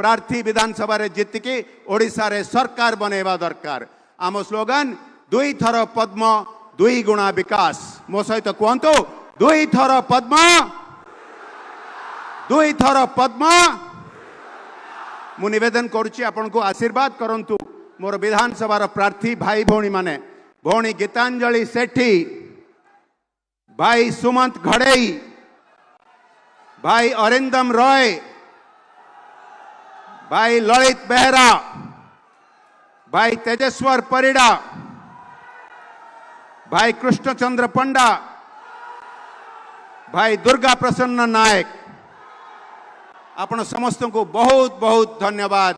प्रार्थी विधानसभा रे जितिकी ओडिशा रे सरकार बनेवा दरकार। आम स्लोगन दुई थर पद्म दुई गुणा विकास। मो सहित कहतु दुई थर पद्म दुई थर पद्म। मु निवेदन करुच्ची आपण को आशीर्वाद करंतु मोर विधानसभा प्रार्थी भाई भौणी माने भौणी गीतांजलि सेठी, भाई सुमंत घड़ई, भाई अरिंदम रॉय, भाई ललित बेहरा, भाई तेजेश्वर परिड़ा, भाई कृष्णचंद्र पंडा, भाई दुर्गा प्रसन्न नायक, आपण समस्त को बहुत बहुत धन्यवाद।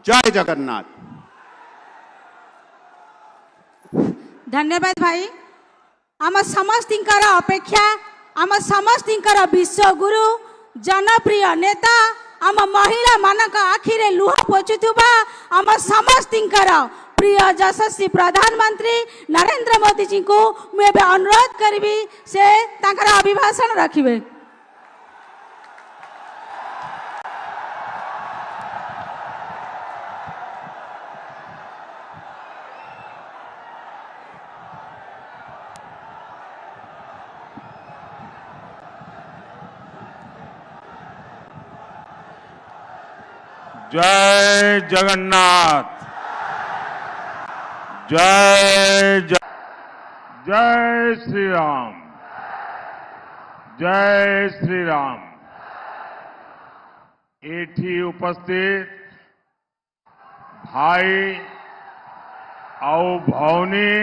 जय जगन्नाथ। धन्यवाद भाई। आम समस्तिंकर अपेक्षा आम समस्तिंकर विश्वगुरु जनप्रिय नेता आम महिला मानक आखिरे लुह पोछुथुबा आम समस्तिंकर प्रिय यशस्वी प्रधानमंत्री नरेंद्र मोदी जी को मैं अनुरोध करी से तांकर अभिभाषण रखिबे। जय जगन्नाथ। जय श्री राम। जय श्री राम। एठी उपस्थित भाई और भौनी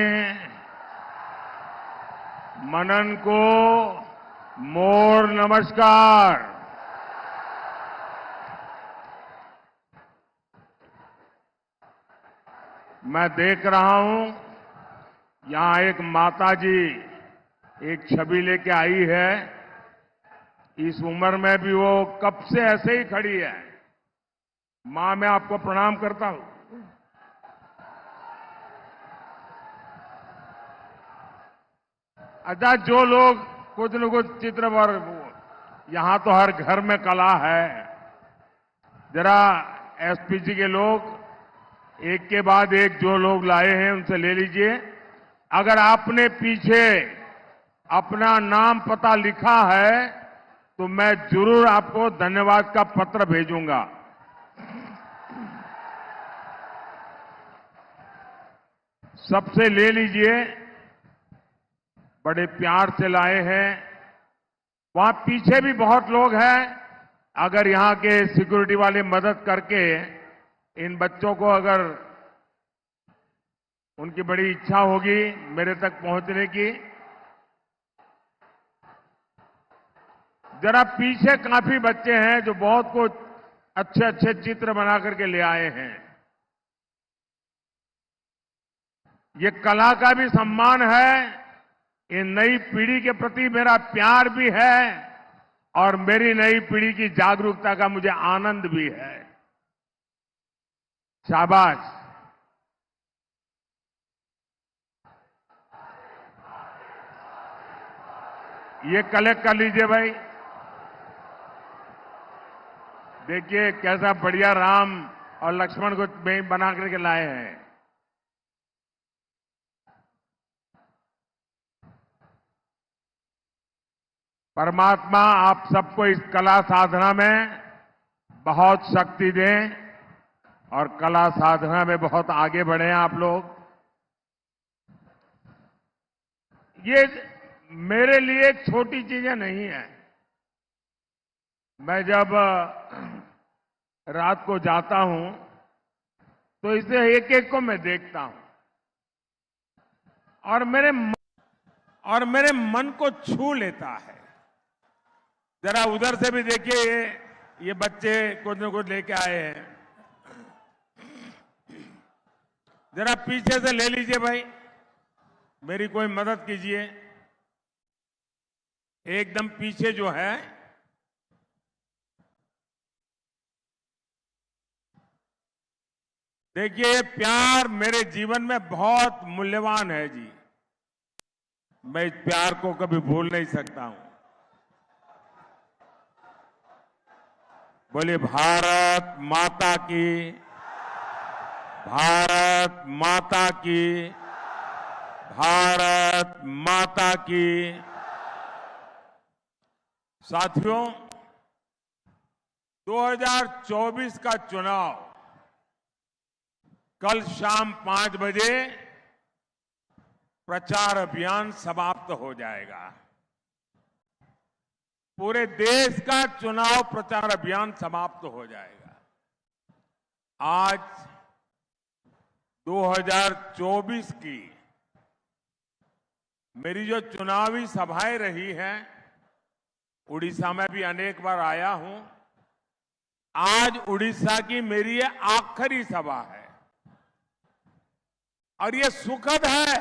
मनन को मोर नमस्कार। मैं देख रहा हूं यहां एक माताजी एक छवि लेके आई है। इस उम्र में भी वो कब से ऐसे ही खड़ी है। मां, मैं आपको प्रणाम करता हूं। अच्छा, जो लोग कुछ न कुछ चित्र पर, यहां तो हर घर में कला है। जरा एसपीजी के लोग एक के बाद एक जो लोग लाए हैं उनसे ले लीजिए। अगर आपने पीछे अपना नाम पता लिखा है तो मैं जरूर आपको धन्यवाद का पत्र भेजूंगा। सबसे ले लीजिए, बड़े प्यार से लाए हैं। वहां पीछे भी बहुत लोग हैं। अगर यहां के सिक्योरिटी वाले मदद करके इन बच्चों को, अगर उनकी बड़ी इच्छा होगी मेरे तक पहुंचने की, जरा पीछे काफी बच्चे हैं जो बहुत कुछ अच्छे अच्छे चित्र बना करके ले आए हैं। ये कला का भी सम्मान है, ये नई पीढ़ी के प्रति मेरा प्यार भी है और मेरी नई पीढ़ी की जागरूकता का मुझे आनंद भी है। शाबाश। ये कलेक्ट कर लीजिए भाई। देखिए कैसा बढ़िया राम और लक्ष्मण को बना करके लाए हैं। परमात्मा आप सबको इस कला साधना में बहुत शक्ति दें और कला साधना में बहुत आगे बढ़े आप लोग। ये मेरे लिए छोटी चीजें नहीं है। मैं जब रात को जाता हूं तो इसे एक एक को मैं देखता हूं और मेरे मन को छू लेता है। जरा उधर से भी देखिए, ये बच्चे कुछ न कुछ लेके आए हैं। जरा पीछे से ले लीजिए भाई, मेरी कोई मदद कीजिए। एकदम पीछे जो है, देखिए प्यार मेरे जीवन में बहुत मूल्यवान है जी। मैं इस प्यार को कभी भूल नहीं सकता हूं। बोले भारत माता की, भारत माता की, भारत माता की। साथियों, 2024 का चुनाव कल शाम 5 बजे प्रचार अभियान समाप्त हो जाएगा। पूरे देश का चुनाव प्रचार अभियान समाप्त हो जाएगा। आज 2024 की मेरी जो चुनावी सभाएं रही हैं, उड़ीसा में भी अनेक बार आया हूं। आज उड़ीसा की मेरी ये आखिरी सभा है और ये सुखद है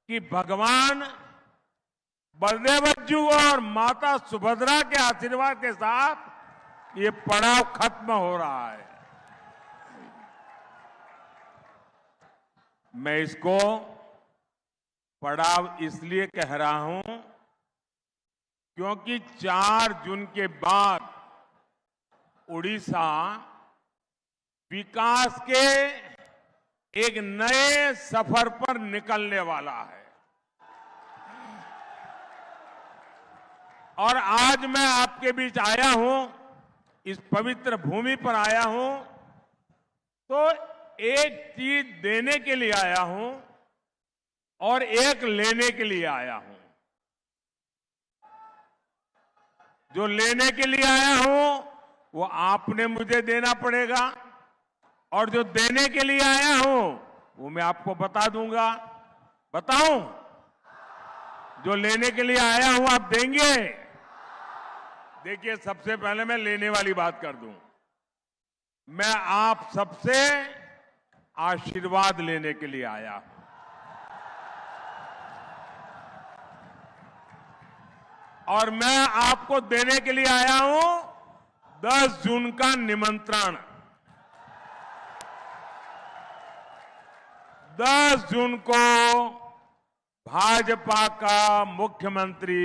कि भगवान बलदेव जी और माता सुभद्रा के आशीर्वाद के साथ ये पड़ाव खत्म हो रहा है। मैं इसको पड़ाव इसलिए कह रहा हूं क्योंकि 4 जून के बाद उड़ीसा विकास के एक नए सफर पर निकलने वाला है। और आज मैं आपके बीच आया हूं, इस पवित्र भूमि पर आया हूं, तो एक चीज देने के लिए आया हूं और एक लेने के लिए आया हूं। जो लेने के लिए आया हूं वो आपने मुझे देना पड़ेगा और जो देने के लिए आया हूं वो मैं आपको बता दूंगा। बताऊं? जो लेने के लिए आया हूं आप देंगे? देखिए, सबसे पहले मैं लेने वाली बात कर दूं। मैं आप सबसे आशीर्वाद लेने के लिए आया हूं। और मैं आपको देने के लिए आया हूं 10 जून का निमंत्रण। 10 जून को भाजपा का मुख्यमंत्री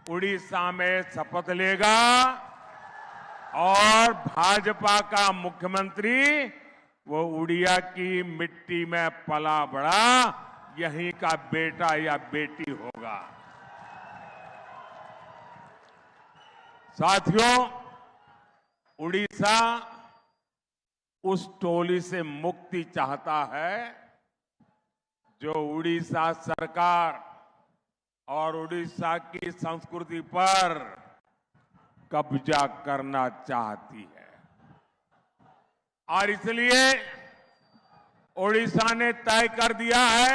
उड़ीसा में शपथ लेगा और भाजपा का मुख्यमंत्री वो उड़िया की मिट्टी में पला बड़ा यहीं का बेटा या बेटी होगा। साथियों, उड़ीसा उस टोली से मुक्ति चाहता है जो उड़ीसा सरकार और उड़ीसा की संस्कृति पर कब्जा करना चाहती है। और इसलिए उड़ीसा ने तय कर दिया है,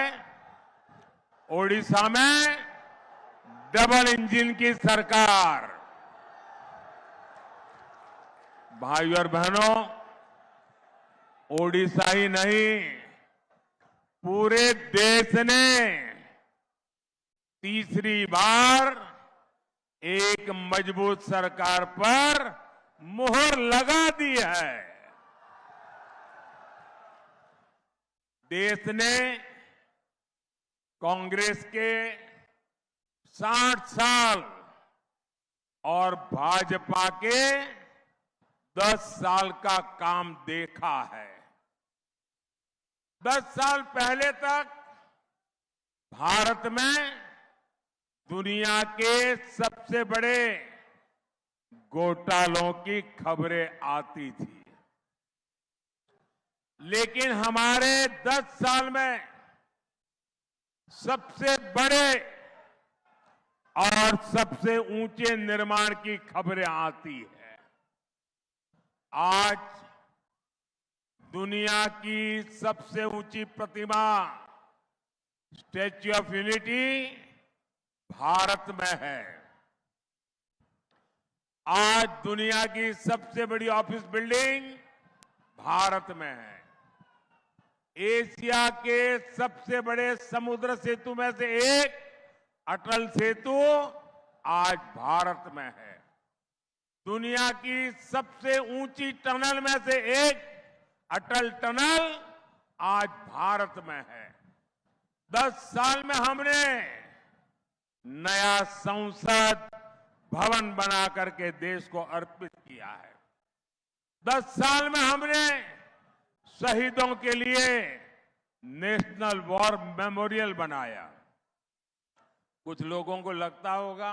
उड़ीसा में डबल इंजन की सरकार। भाइयों और बहनों, ओडिशा ही नहीं, पूरे देश ने तीसरी बार एक मजबूत सरकार पर मुहर लगा दी है। देश ने कांग्रेस के 60 साल और भाजपा के 10 साल का काम देखा है। 10 साल पहले तक भारत में दुनिया के सबसे बड़े घोटालों की खबरें आती थी, लेकिन हमारे 10 साल में सबसे बड़े और सबसे ऊंचे निर्माण की खबरें आती है। आज दुनिया की सबसे ऊंची प्रतिमा स्टैच्यू ऑफ यूनिटी भारत में है। आज दुनिया की सबसे बड़ी ऑफिस बिल्डिंग भारत में है। एशिया के सबसे बड़े समुद्र सेतु में से एक अटल सेतु आज भारत में है। दुनिया की सबसे ऊंची टनल में से एक अटल टनल आज भारत में है। 10 साल में हमने नया संसद भवन बना करके देश को अर्पित किया है। 10 साल में हमने शहीदों के लिए नेशनल वॉर मेमोरियल बनाया। कुछ लोगों को लगता होगा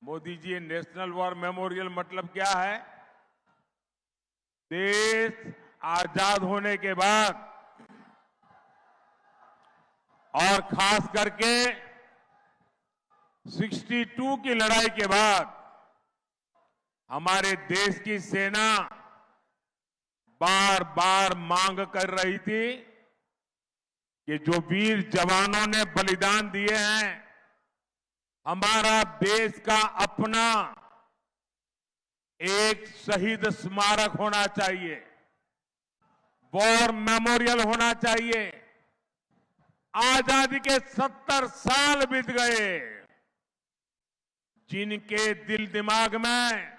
Modi ji national war memorial मतलब क्या है? देश आजाद होने के बाद और खास करके 62 की लड़ाई के बाद हमारे देश की सेना बार बार मांग कर रही थी कि जो वीर जवानों ने बलिदान दिए हैं, हमारा देश का अपना एक शहीद स्मारक होना चाहिए, वॉर मेमोरियल होना चाहिए। आजादी के 70 साल बीत गए, जिनके दिल दिमाग में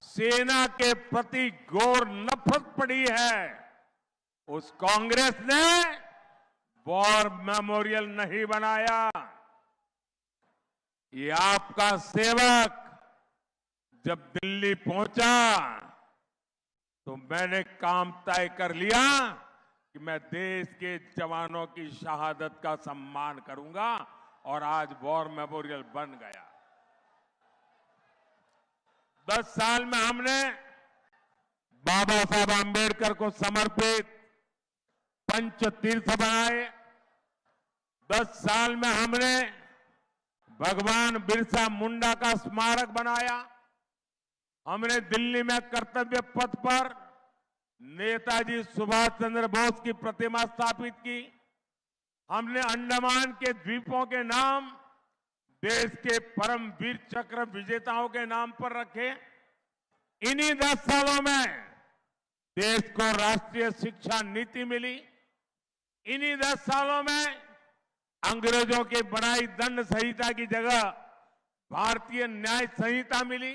सेना के प्रति घोर नफरत पड़ी है, उस कांग्रेस ने वॉर मेमोरियल नहीं बनाया। ये आपका सेवक जब दिल्ली पहुंचा तो मैंने काम तय कर लिया कि मैं देश के जवानों की शहादत का सम्मान करूंगा, और आज वॉर मेमोरियल बन गया। 10 साल में हमने बाबा साहब आंबेडकर को समर्पित पंच तीर्थ बनाए। 10 साल में हमने भगवान बिरसा मुंडा का स्मारक बनाया। हमने दिल्ली में कर्तव्य पथ पर नेताजी सुभाष चंद्र बोस की प्रतिमा स्थापित की। हमने अंडमान के द्वीपों के नाम देश के परम वीर चक्र विजेताओं के नाम पर रखे। इन्हीं 10 सालों में देश को राष्ट्रीय शिक्षा नीति मिली। इन्हीं 10 सालों में अंग्रेजों की बनाई दंड संहिता की जगह भारतीय न्याय संहिता मिली।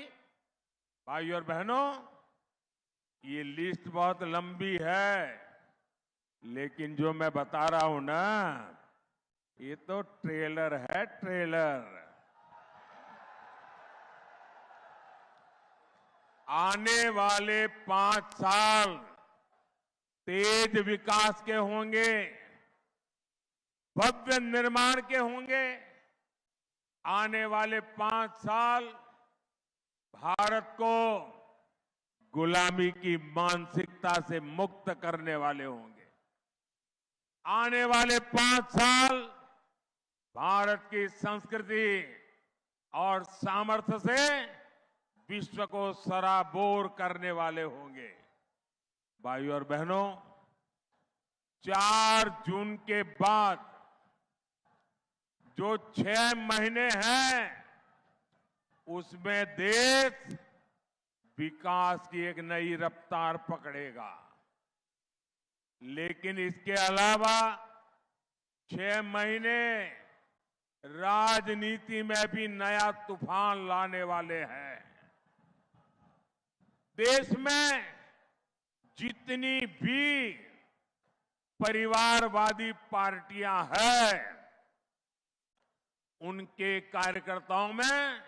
भाइयों और बहनों, ये लिस्ट बहुत लंबी है, लेकिन जो मैं बता रहा हूं ना, ये तो ट्रेलर है, ट्रेलर। आने वाले 5 साल तेज विकास के होंगे, भव्य निर्माण के होंगे। आने वाले 5 साल भारत को गुलामी की मानसिकता से मुक्त करने वाले होंगे। आने वाले 5 साल भारत की संस्कृति और सामर्थ्य से विश्व को सराबोर करने वाले होंगे। भाइयों और बहनों, 4 जून के बाद जो 6 महीने हैं, उसमें देश विकास की एक नई रफ्तार पकड़ेगा। लेकिन इसके अलावा 6 महीने राजनीति में भी नया तूफान लाने वाले हैं। देश में जितनी भी परिवारवादी पार्टियां हैं, उनके कार्यकर्ताओं में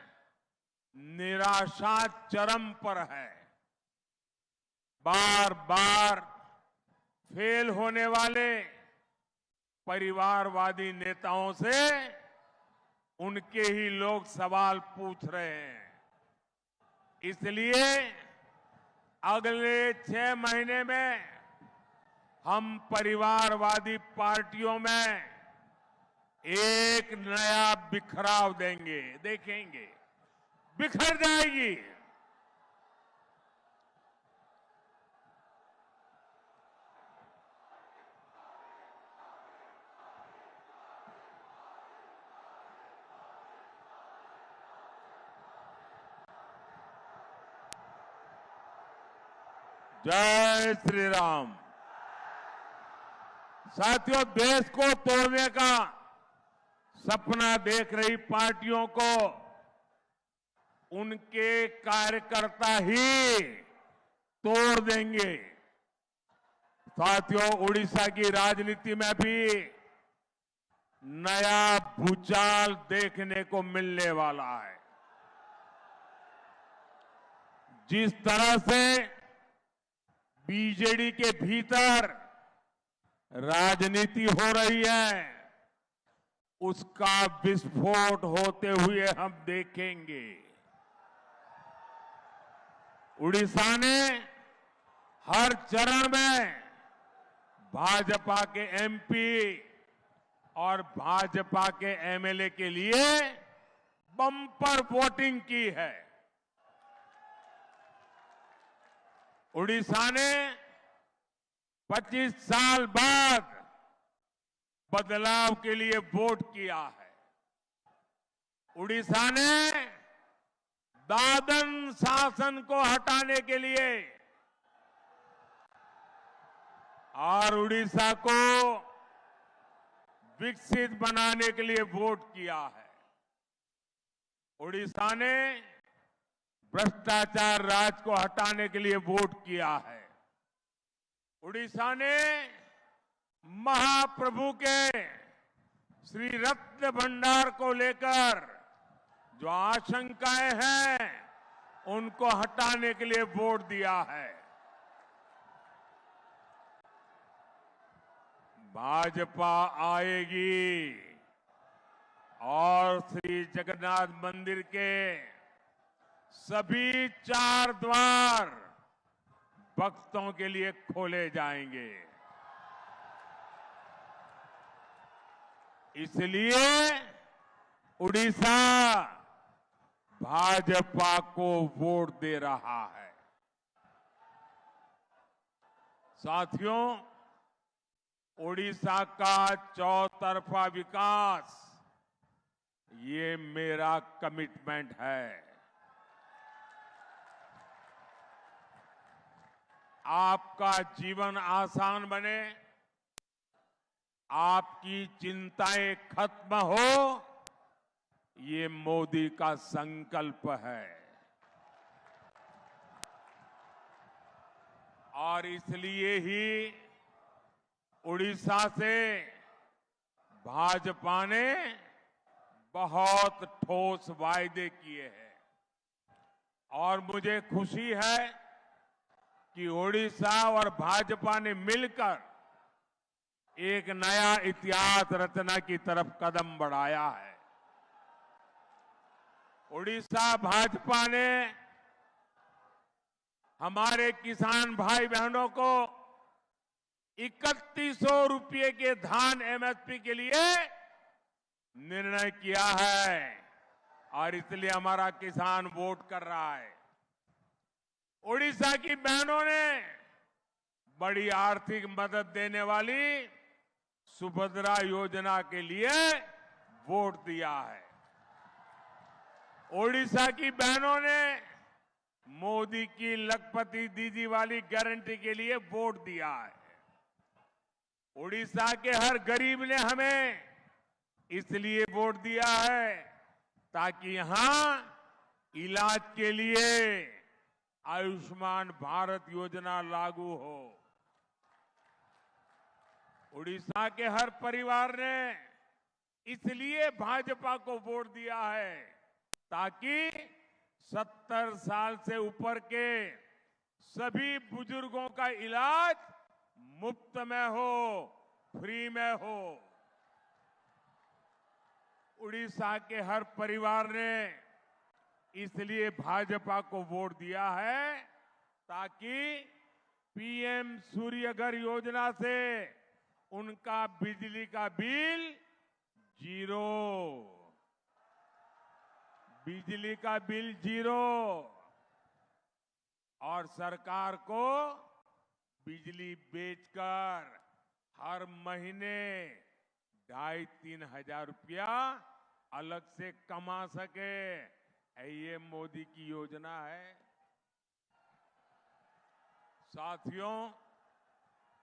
निराशा चरम पर है। बार बार फेल होने वाले परिवारवादी नेताओं से उनके ही लोग सवाल पूछ रहे हैं। इसलिए अगले 6 महीने में हम परिवारवादी पार्टियों में एक नया बिखराव देंगे। देखेंगे, बिखर जाएगी। जय श्री राम। साथियों, देश को तोड़ने का सपना देख रही पार्टियों को उनके कार्यकर्ता ही तोड़ देंगे। साथियों, उड़ीसा की राजनीति में भी नया भूचाल देखने को मिलने वाला है। जिस तरह से बीजेडी के भीतर राजनीति हो रही है, उसका विस्फोट होते हुए हम देखेंगे। उड़ीसा ने हर चरण में भाजपा के एमपी और भाजपा के एमएलए के लिए बम्पर वोटिंग की है। उड़ीसा ने 25 साल बाद बदलाव के लिए वोट किया है। उड़ीसा ने दादन शासन को हटाने के लिए और उड़ीसा को विकसित बनाने के लिए वोट किया है। उड़ीसा ने भ्रष्टाचार राज को हटाने के लिए वोट किया है। उड़ीसा ने महाप्रभु के श्री रत्न भंडार को लेकर जो आशंकाएं हैं, उनको हटाने के लिए वोट दिया है। भाजपा आएगी और श्री जगन्नाथ मंदिर के सभी 4 द्वार भक्तों के लिए खोले जाएंगे। इसलिए उड़ीसा भाजपा को वोट दे रहा है। साथियों, उड़ीसा का चौतरफा विकास ये मेरा कमिटमेंट है। आपका जीवन आसान बने, आपकी चिंताएं खत्म हो, ये मोदी का संकल्प है। और इसलिए ही उड़ीसा से भाजपा ने बहुत ठोस वायदे किए हैं और मुझे खुशी है कि उड़ीसा और भाजपा ने मिलकर एक नया इतिहास रचना की तरफ कदम बढ़ाया है। उड़ीसा भाजपा ने हमारे किसान भाई बहनों को 3100 रुपये के धान एमएसपी के लिए निर्णय किया है और इसलिए हमारा किसान वोट कर रहा है। उड़ीसा की बहनों ने बड़ी आर्थिक मदद देने वाली सुभद्रा योजना के लिए वोट दिया है। उड़ीसा की बहनों ने मोदी की लखपति दीदी वाली गारंटी के लिए वोट दिया है। उड़ीसा के हर गरीब ने हमें इसलिए वोट दिया है ताकि यहां इलाज के लिए आयुष्मान भारत योजना लागू हो। उड़ीसा के हर परिवार ने इसलिए भाजपा को वोट दिया है ताकि 70 साल से ऊपर के सभी बुजुर्गों का इलाज मुफ्त में हो, फ्री में हो। उड़ीसा के हर परिवार ने इसलिए भाजपा को वोट दिया है ताकि पीएम सूर्यघर योजना से उनका बिजली का बिल जीरो, बिजली का बिल जीरो और सरकार को बिजली बेचकर हर महीने 2,500-3 हजार रुपया अलग से कमा सके, ये मोदी की योजना है। साथियों,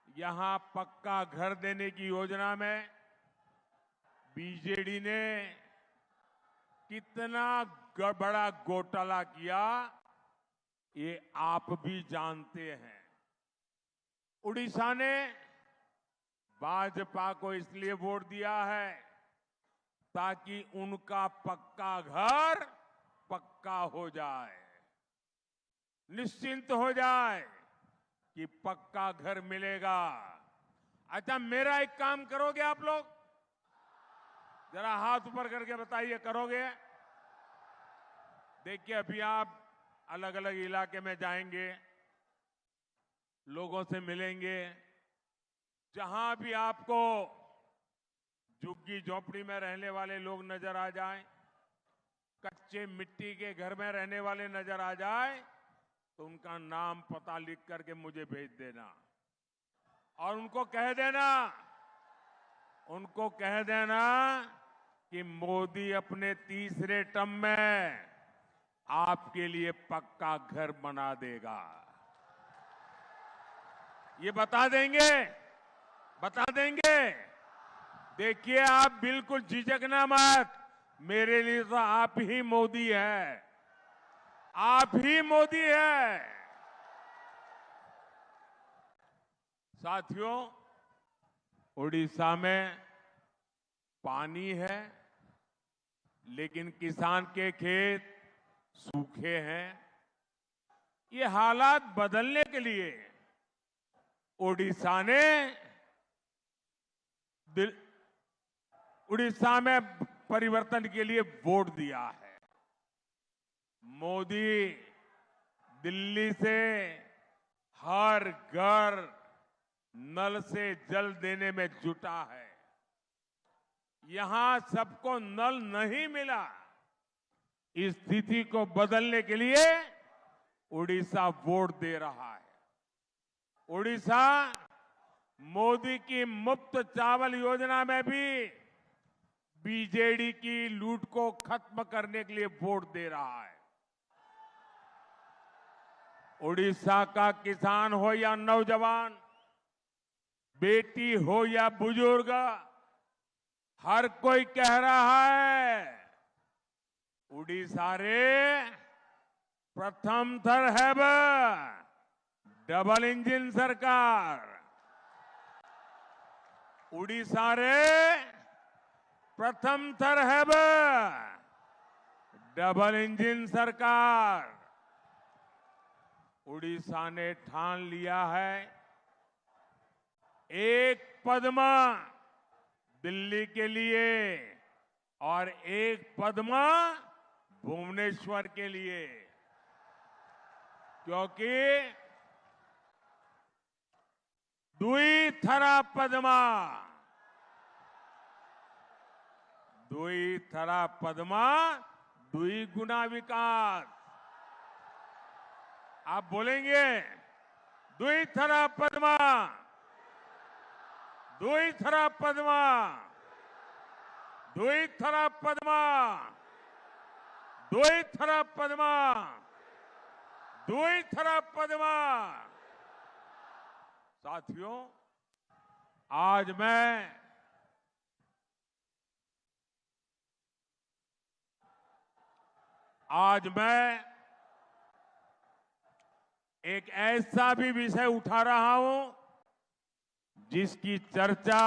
यहां पक्का घर देने की योजना में बीजेडी ने कितना बड़ा घोटाला किया, ये आप भी जानते हैं। उड़ीसा ने भाजपा को इसलिए वोट दिया है ताकि उनका पक्का घर पक्का हो जाए। निश्चिंत हो जाए कि पक्का घर मिलेगा। अच्छा, मेरा एक काम करोगे आप लोग? जरा हाथ ऊपर करके बताइए, करोगे? देखिए, अभी आप अलग अलग इलाके में जाएंगे, लोगों से मिलेंगे। जहां भी आपको झुग्गी झोपड़ी में रहने वाले लोग नजर आ जाएं, कच्चे मिट्टी के घर में रहने वाले नजर आ जाए, तो उनका नाम पता लिख करके मुझे भेज देना और उनको कह देना कि मोदी अपने तीसरे टर्म में आपके लिए पक्का घर बना देगा। ये बता देंगे। देखिए, आप बिल्कुल झिझकना मत। मेरे लिए तो आप ही मोदी है, आप ही मोदी है। साथियों, उड़ीसा में पानी है, लेकिन किसान के खेत सूखे हैं। ये हालात बदलने के लिए उड़ीसा में परिवर्तन के लिए वोट दिया है। मोदी दिल्ली से हर घर नल से जल देने में जुटा है। यहां सबको नल नहीं मिला। इस स्थिति को बदलने के लिए उड़ीसा वोट दे रहा है। उड़ीसा मोदी की मुफ्त चावल योजना में भी बीजेडी की लूट को खत्म करने के लिए वोट दे रहा है। उड़ीसा का किसान हो या नौजवान, बेटी हो या बुजुर्ग, हर कोई कह रहा है, उड़ीसा रे प्रथम थर है डबल इंजन सरकार। उड़ीसा रे प्रथम थर है डबल इंजन सरकार। उड़ीसा ने ठान लिया है, एक पद्मा दिल्ली के लिए और एक पद्मा भुवनेश्वर के लिए, क्योंकि दुई थरा पद्मा दुई गुना विकास। आप बोलेंगे, दुई थरा पद्मा, दुई थरा पद्मा, दुई थरा पद्मा, दुई थरा पद्मा, दुई थरा पद्मा। साथियों, आज मैं एक ऐसा भी विषय उठा रहा हूं जिसकी चर्चा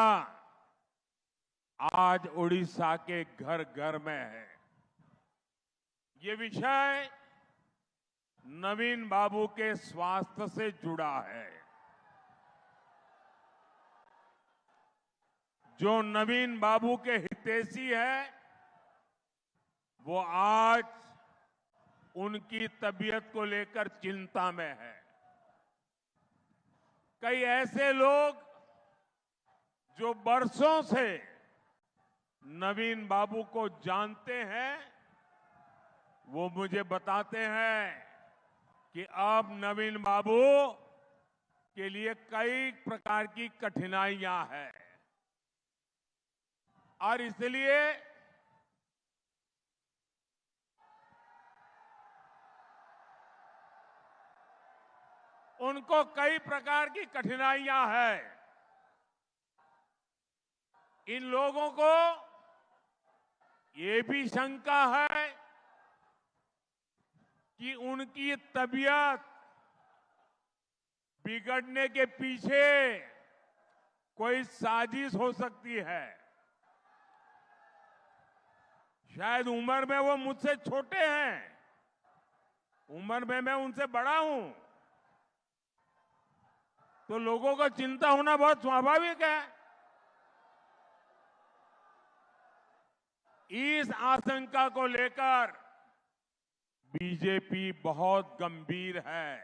आज उड़ीसा के घर घर में है। ये विषय नवीन बाबू के स्वास्थ्य से जुड़ा है। जो नवीन बाबू के हितैषी है, वो आज उनकी तबीयत को लेकर चिंता में है। कई ऐसे लोग जो बरसों से नवीन बाबू को जानते हैं, वो मुझे बताते हैं कि अब नवीन बाबू के लिए कई प्रकार की कठिनाइयां हैं और इसलिए उनको कई प्रकार की कठिनाइयां हैं। इन लोगों को ये भी शंका है कि उनकी तबीयत बिगड़ने के पीछे कोई साजिश हो सकती है। शायद उम्र में वो मुझसे छोटे हैं, उम्र में मैं उनसे बड़ा हूं, तो लोगों को चिंता होना बहुत स्वाभाविक है। इस आशंका को लेकर बीजेपी बहुत गंभीर है।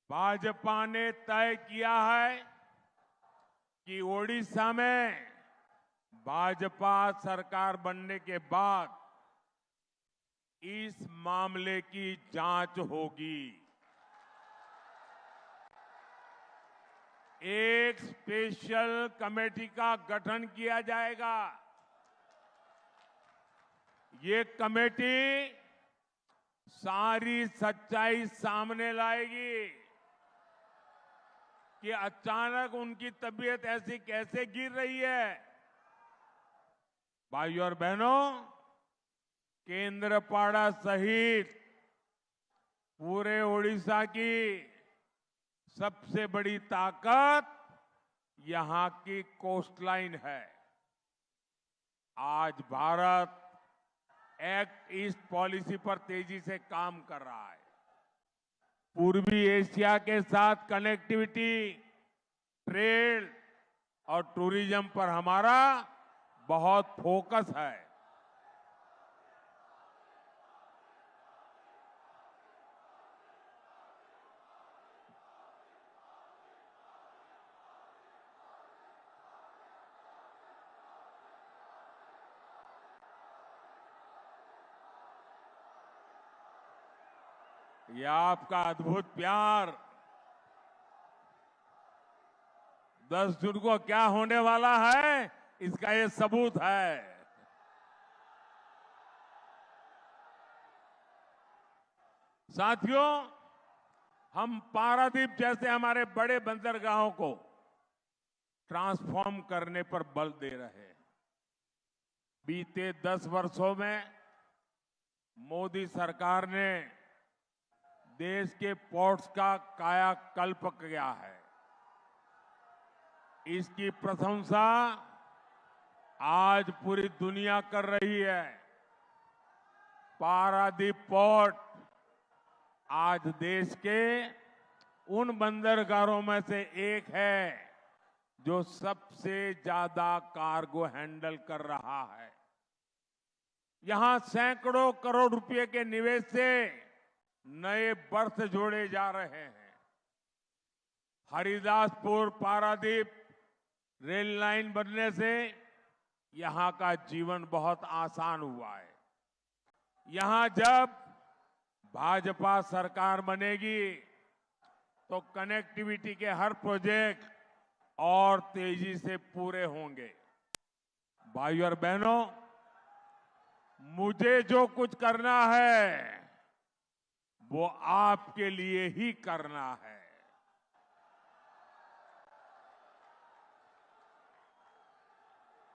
भाजपा ने तय किया है कि ओडिशा में भाजपा सरकार बनने के बाद इस मामले की जांच होगी। एक स्पेशल कमेटी का गठन किया जाएगा। ये कमेटी सारी सच्चाई सामने लाएगी कि अचानक उनकी तबीयत ऐसी कैसे गिर रही है। भाइयों और बहनों, केंद्रपाड़ा सहित पूरे ओडिशा की सबसे बड़ी ताकत यहां की कोस्टलाइन है। आज भारत एक्ट ईस्ट पॉलिसी पर तेजी से काम कर रहा है। पूर्वी एशिया के साथ कनेक्टिविटी, ट्रेड और टूरिज्म पर हमारा बहुत फोकस है। यह आपका अद्भुत प्यार 10 जून को क्या होने वाला है, इसका ये सबूत है। साथियों, हम पारादीप जैसे हमारे बड़े बंदरगाहों को ट्रांसफॉर्म करने पर बल दे रहे हैं। बीते 10 वर्षों में मोदी सरकार ने देश के पोर्ट्स का कायाकल्प किया है। इसकी प्रशंसा आज पूरी दुनिया कर रही है। पारादीप पोर्ट आज देश के उन बंदरगाहों में से एक है जो सबसे ज्यादा कार्गो हैंडल कर रहा है। यहां सैकड़ों करोड़ रुपए के निवेश से नए बर्थ जोड़े जा रहे हैं। हरिदासपुर पारादीप रेल लाइन बनने से यहां का जीवन बहुत आसान हुआ है। यहां जब भाजपा सरकार बनेगी तो कनेक्टिविटी के हर प्रोजेक्ट और तेजी से पूरे होंगे। भाइयों और बहनों, मुझे जो कुछ करना है वो आपके लिए ही करना है।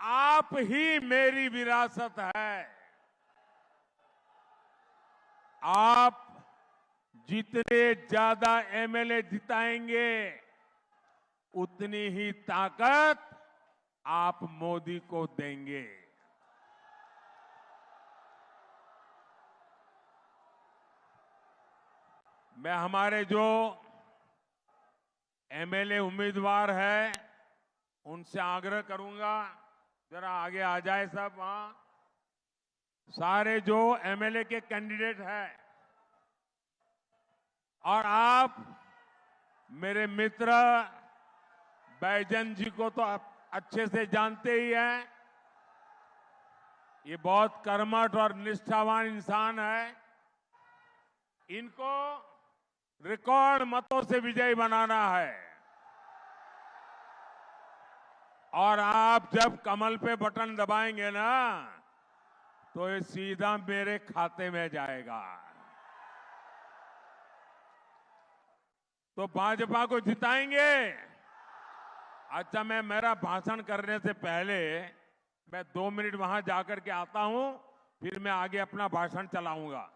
आप ही मेरी विरासत है। आप जितने ज्यादा एमएलए जिताएंगे उतनी ही ताकत आप मोदी को देंगे। मैं हमारे जो एमएलए उम्मीदवार हैं उनसे आग्रह करूंगा, जरा आगे आ जाए सब। वहां सारे जो एमएलए के कैंडिडेट हैं, और आप मेरे मित्र बैजन जी को तो आप अच्छे से जानते ही हैं। ये बहुत कर्मठ और निष्ठावान इंसान है। इनको रिकॉर्ड मतों से विजयी बनाना है। और आप जब कमल पे बटन दबाएंगे ना, तो ये सीधा मेरे खाते में जाएगा। तो भाजपा को जिताएंगे। अच्छा, मैं मेरा भाषण करने से पहले मैं 2 मिनट वहां जाकर के आता हूं, फिर मैं आगे अपना भाषण चलाऊंगा।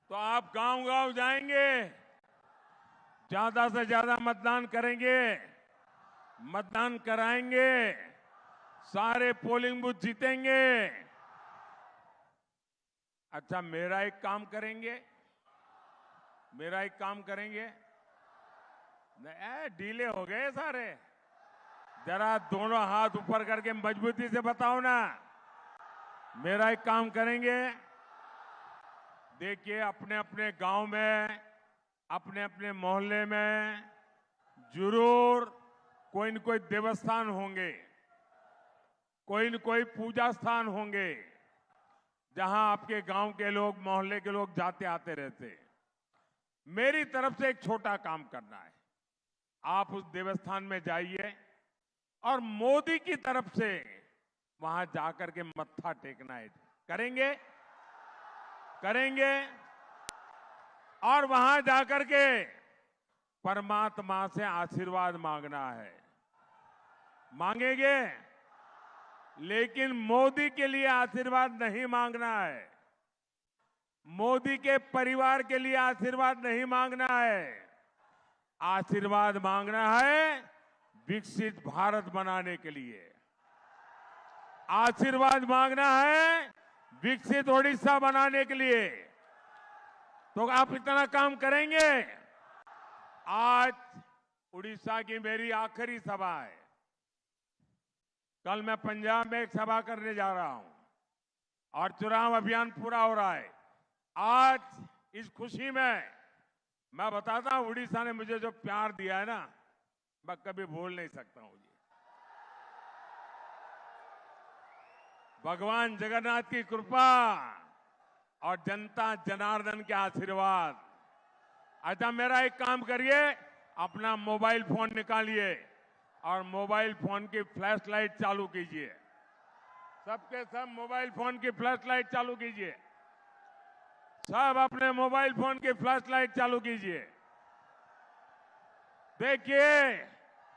तो आप गांव-गांव जाएंगे, ज्यादा से ज्यादा मतदान करेंगे, मतदान कराएंगे, सारे पोलिंग बूथ जीतेंगे। अच्छा, मेरा एक काम करेंगे, मेरा एक काम करेंगे। ढीले हो गए सारे, जरा दोनों हाथ ऊपर करके मजबूती से बताओ ना। मेरा एक काम करेंगे, देखिए अपने अपने गांव में, अपने अपने मोहल्ले में जरूर कोई न कोई देवस्थान होंगे, कोई न कोई पूजा स्थान होंगे, जहां आपके गांव के लोग, मोहल्ले के लोग जाते आते रहते। मेरी तरफ से एक छोटा काम करना है, आप उस देवस्थान में जाइए और मोदी की तरफ से वहां जाकर के मत्था टेकना है। करेंगे? करेंगे। और वहां जाकर के परमात्मा से आशीर्वाद मांगना है। मांगेंगे? लेकिन मोदी के लिए आशीर्वाद नहीं मांगना है, मोदी के परिवार के लिए आशीर्वाद नहीं मांगना है। आशीर्वाद मांगना है विकसित भारत बनाने के लिए। आशीर्वाद मांगना है विकसित ओडिशा बनाने के लिए। तो आप इतना काम करेंगे? आज उड़ीसा की मेरी आखिरी सभा है, कल मैं पंजाब में एक सभा करने जा रहा हूं और चुनाव अभियान पूरा हो रहा है। आज इस खुशी में मैं बताता हूं, उड़ीसा ने मुझे जो प्यार दिया है ना, मैं कभी भूल नहीं सकता हूं। भगवान जगन्नाथ की कृपा और जनता जनार्दन के आशीर्वाद। अच्छा, मेरा एक काम करिए, अपना मोबाइल फोन निकालिए और मोबाइल फोन की फ्लैश लाइट चालू कीजिए। सबके सब मोबाइल फोन की फ्लैश लाइट चालू कीजिए। सब अपने मोबाइल फोन की फ्लैश लाइट चालू कीजिए। देखिए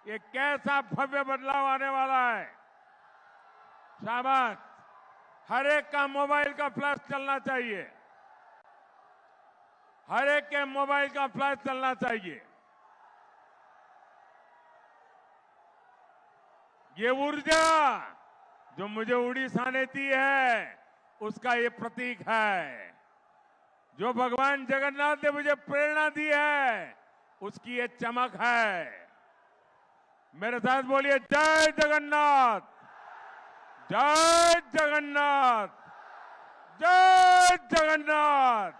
ये कैसा भव्य बदलाव आने वाला है। शाबाश, हर एक का मोबाइल का फ्लैश चलना चाहिए, हर एक के मोबाइल का फ्लैश चलना चाहिए। ये ऊर्जा जो मुझे उड़ीसा ने दी है, उसका ये प्रतीक है। जो भगवान जगन्नाथ ने मुझे प्रेरणा दी है, उसकी ये चमक है। मेरे साथ बोलिए, जय जगन्नाथ, जय जगन्नाथ, जय जगन्नाथ।